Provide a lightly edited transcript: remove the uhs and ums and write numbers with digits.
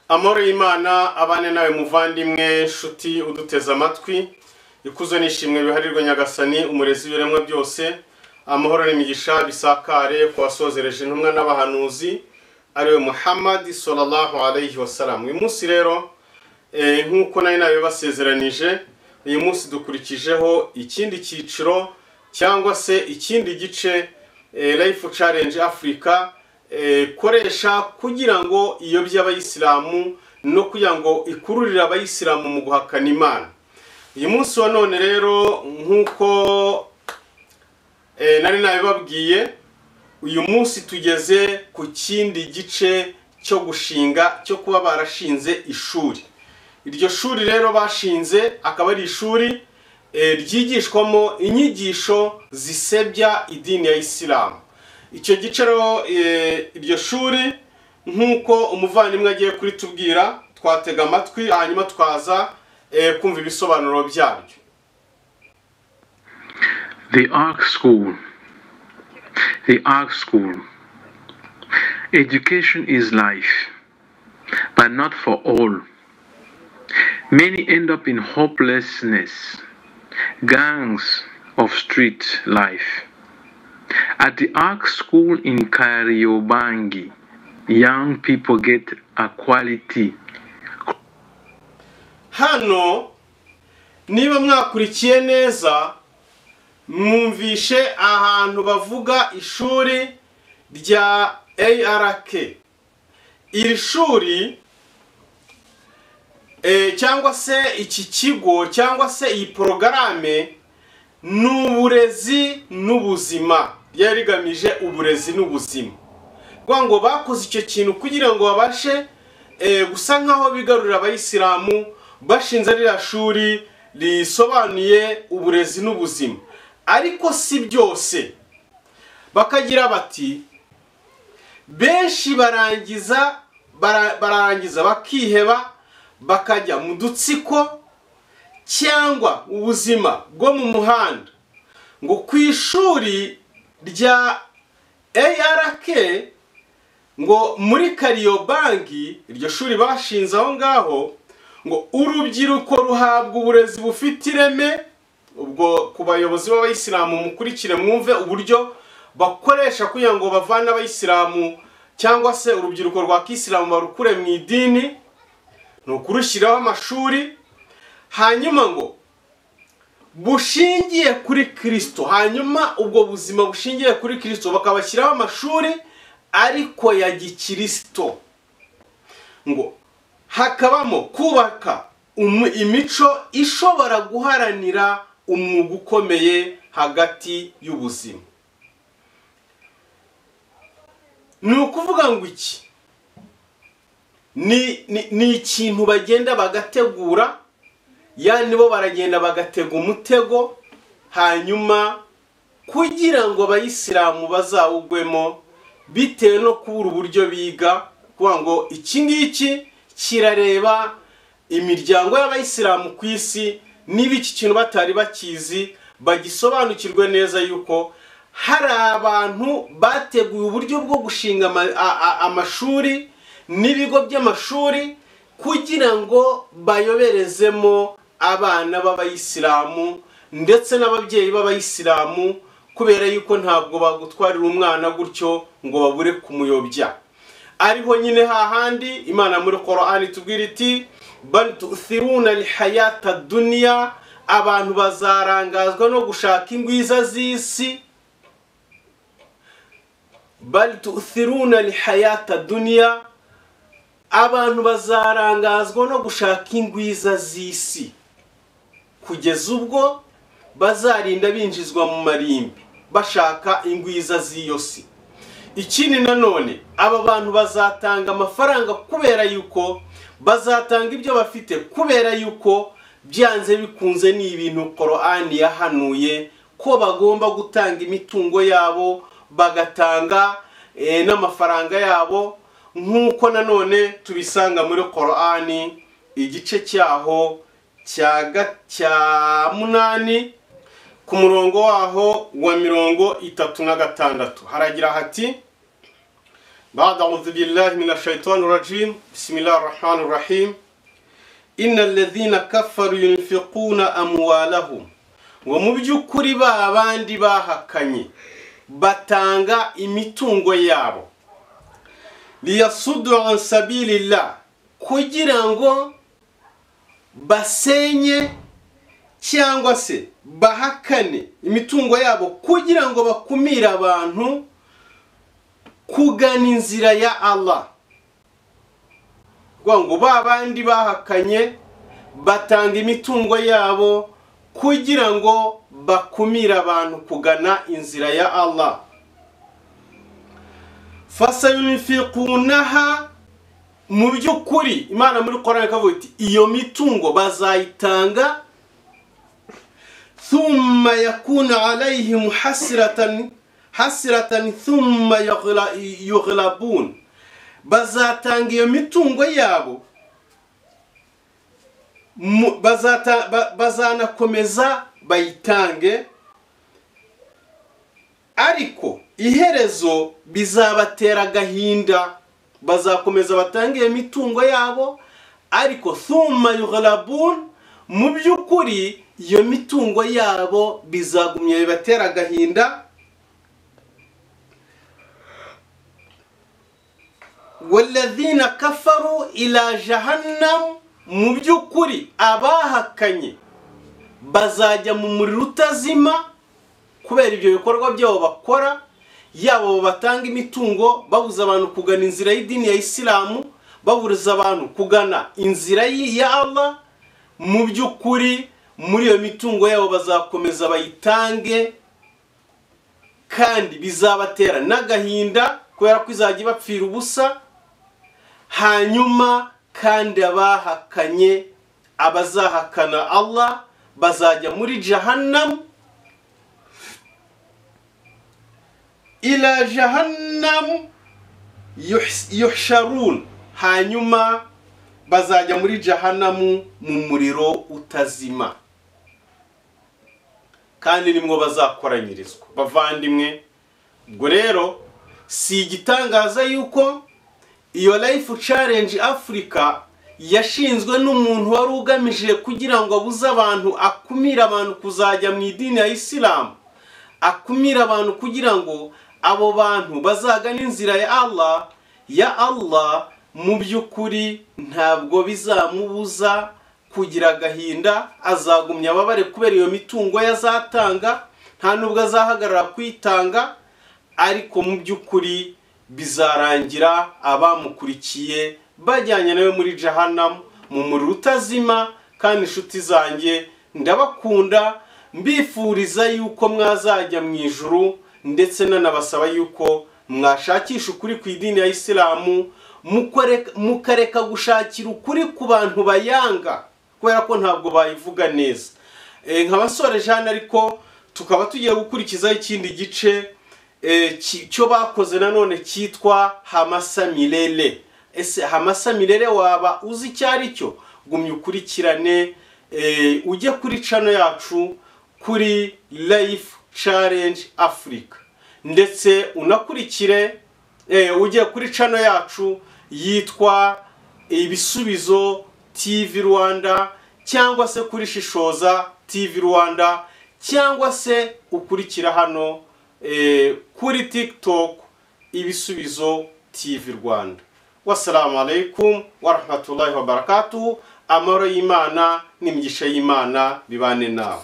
Amahoro y'Imana abane nawe muvandimwe nshuti uduteza amatwi ikuzo nishimwe biharirwa Nyagasani umurezi w'ibiremwa byose. Amahoro n'imigisha bisakare ku basozereje intumwa n'abahanuzi ariwe Muhammad sallallahu alayhi wasallam. Uyu munsi rero nkuko nayo basezeranije, uyu munsi dukurikijeho ikindi cyiciro cyangwa se ikindi gice Life Challenge Africa koresha kugira ngo iyobye Abayislamu no kugira ngo ikururire Abayislamu mu guhakana Imana. Uyu munsi wa none rero nkuko nari nabibabwiye, uyu munsi tugeze ku kindi gice cyo gushinga cyo kuba barashinze ishuri. Iryo shuri rero bashinze akaba ari ishuri ryigishwamo inyigisho zisebya idini ya Isilamu. Icyo gice rero iryo shuri nkuko umuvandimwe agiye kuri tubwira, twatega amatwi hanyuma twaza kumva ibisobanuro byaryo. The Ark School. The Ark School. Education is life, but not for all. Many end up in hopelessness, gangs of street life. At the Ark School in Kuyobya, young people get a quality. Hano niba mwakurikiye neza mwumvishe ahantu bavuga ishuri rya ARK. Iri shuri cyangwa se iki kigo cyangwa se iyi porogaramu n'uburezi n'ubuzima, yarigamije uburezi n'ubuzima. Ngo bakoze icyo kintu kugira ngo babashe gusa nkaho bigarurira Abayisilamu, bashinze rya shuri risobanuye uburezi n'ubuzima. Ariko si byose, bakagira bati benshi barangiza bakiheba bakajya mu dutsiko cyangwa ubuzima bwo mu muhanda. Ngo ku ishuri rya ARK ngo muri Kuyobya, iryo shuri bashinze aho ngaho, ngo urubyiruko ruhabwa uburezi bufite ireme. Ubwo ku bayobozi b'Abayisilamu mukurikire mwumve uburyo bakoresha kugira ngo bavane Abayisilamu cyangwa se urubyiruko rwa Kisilamu barukure mu idini, no kurushyiraho amashuri, hanyuma ngo bushingiye kuri Kristo. Hanyuma ubwo buzima bushingiye kuri Kristo bakabashyiraho amashuri ariko ya gikristo. Ngo hakabamo kubaka imico ishobora guharanira umwuga ukomeye hagati y'ubuzima. Ni ukuvuga ngo iki ni ikintu bagenda bagategura, yani bo baragenda bagatega umutego hanyuma kugira ngo Abayisilamu bazawugwemo bitewe no kubura uburyo biga. Kuvuga ngo iki ngiki kirareba imiryango y'Abayisilamu ku isi, niba iki kintu batari bakizi bagisobanukirwe neza yuko hari abantu bateguye uburyo bwo gushinga amashuri n'ibigo by'amashuri kugira ngo bayoberezemo abana b'Abayisilamu ndetse n'ababyeyi b'Abayisilamu, kubera yuko ntabwo bagutwarira umwana gutyo ngo babure kumuyobya. Ariho nyine hahandi Imana muri Qur'ani tubwira iti bal tu'thiruna al-hayata ad-dunya, abantu bazarangazwa no gushaka ingwiza z'isi. Bal tu'thiruna al-hayata ad-dunya, abantu bazarangazwa no gushaka ingwiza z'isi kugeza ubwo bazarinda binjizwa mu marimbi bashaka ingwiza z'iyo si. Ikindi nanone aba bantu bazatanga amafaranga kubera yuko bazatanga ibyo bafite, kubera yuko byanze bikunze ni ibintu Qur'ani yahanuye ko bagomba gutanga imitungo yabo, bagatanga n'amafaranga yabo, nkuko nanone tubisanga muri Qur'ani igice cyaho cya 8 ku murongo waho wa 36 haragira hati بعد أعوذ بالله من الشيطان الرجيم بسم الله الرحمن الرحيم إن الذين كفروا ينفقون أموالهم ومبجukuri babandi bahakanye batanga imitungo yabo liyasuddu an sabilillah kugira ngo basenye cyangwa se bahakane imitungo yabo kugira ngo bakumire abantu kugana inzira ya Allah. Ngo babandi bahakanye batanga imitungo yabo kugira ngo bakumire abantu kugana inzira ya Allah. Fasayunfiqunaha mu byukuri Imana muri Qur'an ikavuga iti iyo mitungo bazayitanga thumma yakuna alayhim hasratan thumma yughlabun. Bazatanga iyo mitungo yabo bazanakomeza bayitange ariko iherezo bizabatera agahinda. Bazakomeza batange iyo mitungo yabo ariko thumma yughlabun, mu byukuri iyo mitungo yabo bizagumya bibatera agahinda. Walladhina kafaru ila jahannam, mu byukuri abahakanye bazajya mu muriro utazima kubera ibyo bikorwa byabo bakora, yabo batanga imitungo babuza abantu kugana inzira y'idini ya Islamu, babuza abantu kugana inzira ya Allah. Mu byukuri muri iyo mitungo yabo bazakomeza bayitange kandi bizabatera n'agahinda kubera ko izajya bapfira ubusa. Hanyuma kandi abahakanye abazahakana Allah bazajya muri jahannam, ila jahannam yuhsharun, hanyuma bazajya muri jahannamu mu muriro utazima kandi nimwo bazakoranyirizwa. Bavandimwe, ubwo rero si igitangaza yuko iyo Life Challenge Africa yashinzwe n'umuntu wari ugamije kugira ngo abuze abantu, akumire abantu kuzajya mu idini ya Islam, akumire abantu kugira ngo abo bantu bazagana inzira ya Allah. Mu byukuri ntabwo bizamubuza kugira agahinda, azagumya ababare kubera iyo mitungo yazatanga, nta nubwo azahagarara kwitanga, ariko mu byukuri bizarangira abamukurikiye bajyanye nawe muri jahannam mu muriro utazima. Kandi inshuti zanjye ndabakunda, mbifuriza yuko mwazajya mu ijuru, ndetse nanabasaba yuko mwashakisha ukuri ku idini ya Islamu, mukareka gushakira ukuri ku bantu bayanga kubera ko ntabwo bayivuga neza. Nk'abasoreje hano ariko tukaba tugiye gukurikizaho ikindi gice cyo bakoze nanone cyitwa Hamasa Milele. Ese Hamasa Milele waba uzi icyo ari cyo? Gumya ukurikirane, ujye kuri channel yacu kuri Life Challenge Africa, ndetse unakurikire ujye kuri channel yacu yitwa Ibisubizo TV Rwanda, cyangwa se kuri Shishoza TV Rwanda, cyangwa se ukurikira hano kuri TikTok Ibisubizo TV Rwanda. Wassalamu alaikum wa rahmatullahi wa barakatuh. Amahoro y'Imana n'imigisha y'Imana bibane nawe.